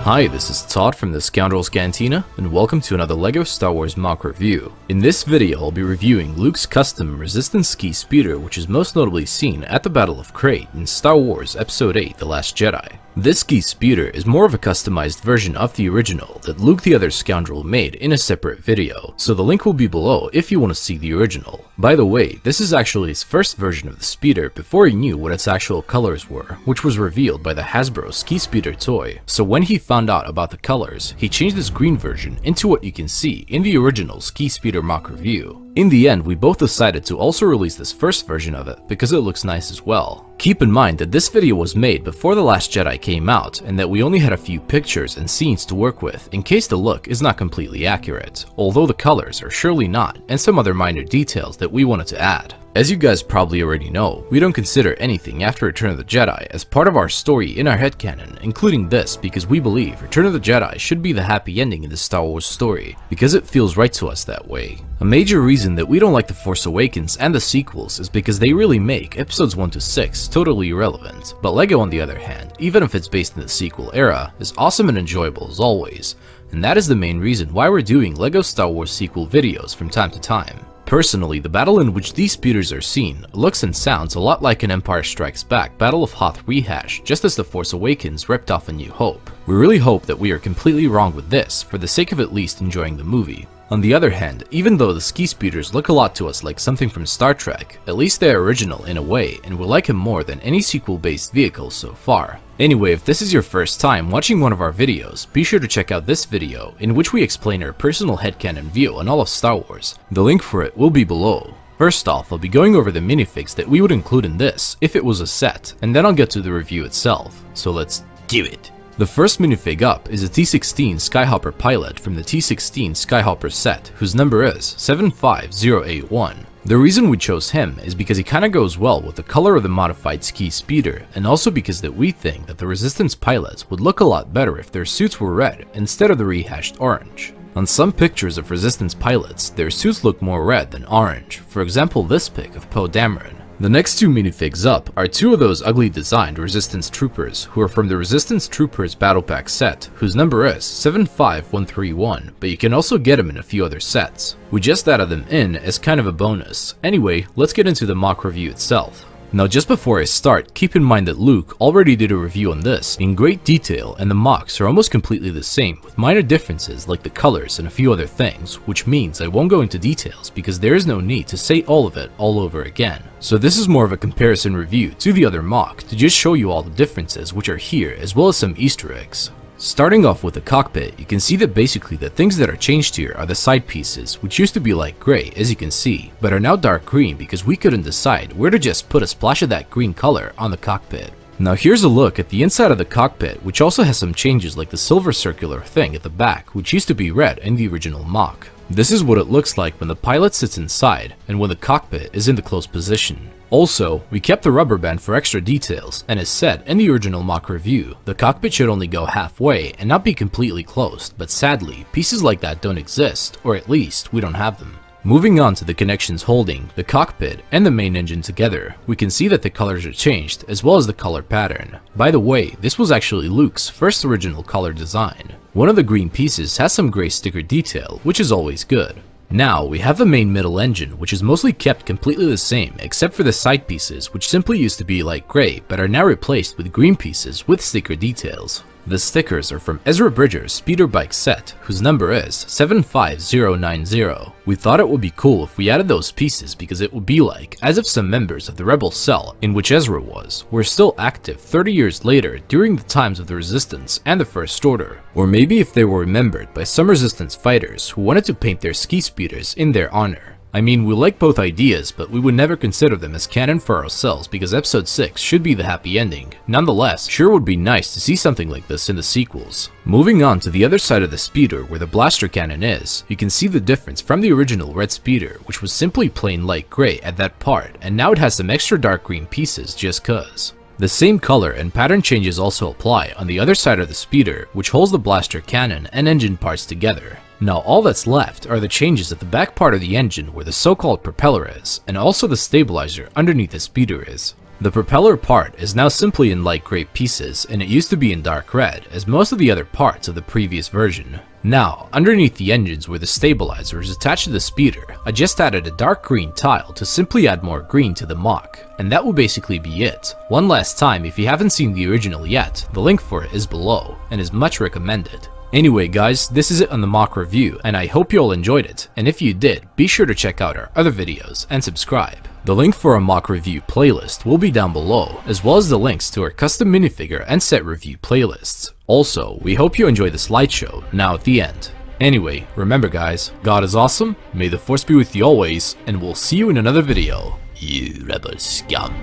Hi, this is Todd from the Scoundrels Cantina, and welcome to another LEGO Star Wars MOC review. In this video, I'll be reviewing Luke's custom Resistance Ski Speeder, which is most notably seen at the Battle of Crait in Star Wars Episode 8 The Last Jedi. This ski speeder is more of a customized version of the original that Luke the Other Scoundrel made in a separate video, so the link will be below if you want to see the original. By the way, this is actually his first version of the speeder before he knew what its actual colors were, which was revealed by the Hasbro Ski Speeder toy. So when he found out about the colors, he changed this green version into what you can see in the original Ski Speeder MOC review. In the end, we both decided to also release this first version of it because it looks nice as well. Keep in mind that this video was made before The Last Jedi came out and that we only had a few pictures and scenes to work with in case the look is not completely accurate, although the colors are surely not, and some other minor details that we wanted to add. As you guys probably already know, we don't consider anything after Return of the Jedi as part of our story in our headcanon, including this because we believe Return of the Jedi should be the happy ending in the Star Wars story, because it feels right to us that way. A major reason that we don't like The Force Awakens and the sequels is because they really make episodes 1 to 6 totally irrelevant, but LEGO on the other hand, even if it's based in the sequel era, is awesome and enjoyable as always, and that is the main reason why we're doing LEGO Star Wars sequel videos from time to time. Personally, the battle in which these speeders are seen looks and sounds a lot like an Empire Strikes Back Battle of Hoth rehash, just as The Force Awakens ripped off A New Hope. We really hope that we are completely wrong with this, for the sake of at least enjoying the movie. On the other hand, even though the ski speeders look a lot to us like something from Star Trek, at least they are original in a way, and we like him more than any sequel-based vehicle so far. Anyway, if this is your first time watching one of our videos, be sure to check out this video, in which we explain our personal headcanon view on all of Star Wars. The link for it will be below. First off, I'll be going over the minifigs that we would include in this, if it was a set, and then I'll get to the review itself. So let's do it! The first minifig up is a T16 Skyhopper pilot from the T16 Skyhopper set, whose number is 75081. The reason we chose him is because he kinda goes well with the color of the modified ski speeder, and also because that we think that the Resistance pilots would look a lot better if their suits were red instead of the rehashed orange. On some pictures of Resistance pilots, their suits look more red than orange, for example this pic of Poe Dameron. The next two minifigs up are two of those ugly designed Resistance Troopers who are from the Resistance Troopers Battle Pack set, whose number is 75131, but you can also get them in a few other sets. We just added them in as kind of a bonus. Anyway, let's get into the MOC review itself. Now just before I start, keep in mind that Luke already did a review on this in great detail, and the MOCs are almost completely the same with minor differences like the colors and a few other things, which means I won't go into details because there is no need to say all of it all over again. So this is more of a comparison review to the other MOC to just show you all the differences which are here as well as some Easter eggs. Starting off with the cockpit, you can see that basically the things that are changed here are the side pieces, which used to be light gray as you can see, but are now dark green because we couldn't decide where to just put a splash of that green color on the cockpit. Now here's a look at the inside of the cockpit, which also has some changes like the silver circular thing at the back, which used to be red in the original MOC. This is what it looks like when the pilot sits inside and when the cockpit is in the closed position. Also, we kept the rubber band for extra details, and as said in the original MOC review, the cockpit should only go halfway and not be completely closed, but sadly, pieces like that don't exist, or at least we don't have them. Moving on to the connections holding the cockpit and the main engine together, we can see that the colors are changed as well as the color pattern. By the way, this was actually Luke's first original color design. One of the green pieces has some gray sticker detail, which is always good. Now, we have the main middle engine, which is mostly kept completely the same except for the side pieces, which simply used to be light gray but are now replaced with green pieces with sticker details. The stickers are from Ezra Bridger's speeder bike set, whose number is 75090. We thought it would be cool if we added those pieces because it would be like as if some members of the Rebel cell, in which Ezra was, were still active 30 years later during the times of the Resistance and the First Order. Or maybe if they were remembered by some Resistance fighters who wanted to paint their ski speeders in their honor. I mean, we like both ideas, but we would never consider them as canon for ourselves because episode 6 should be the happy ending. Nonetheless, sure would be nice to see something like this in the sequels. Moving on to the other side of the speeder where the blaster cannon is, you can see the difference from the original red speeder, which was simply plain light gray at that part, and now it has some extra dark green pieces just cuz. The same color and pattern changes also apply on the other side of the speeder, which holds the blaster cannon and engine parts together. Now all that's left are the changes at the back part of the engine where the so-called propeller is, and also the stabilizer underneath the speeder is. The propeller part is now simply in light gray pieces, and it used to be in dark red, as most of the other parts of the previous version. Now, underneath the engines where the stabilizer is attached to the speeder, I just added a dark green tile to simply add more green to the MOC, and that will basically be it. One last time, if you haven't seen the original yet, the link for it is below, and is much recommended. Anyway guys, this is it on the MOC review, and I hope you all enjoyed it, and if you did, be sure to check out our other videos and subscribe. The link for our MOC review playlist will be down below, as well as the links to our custom minifigure and set review playlists. Also, we hope you enjoy this slideshow now at the end. Anyway, remember guys, God is awesome, may the force be with you always, and we'll see you in another video, you rebel scum.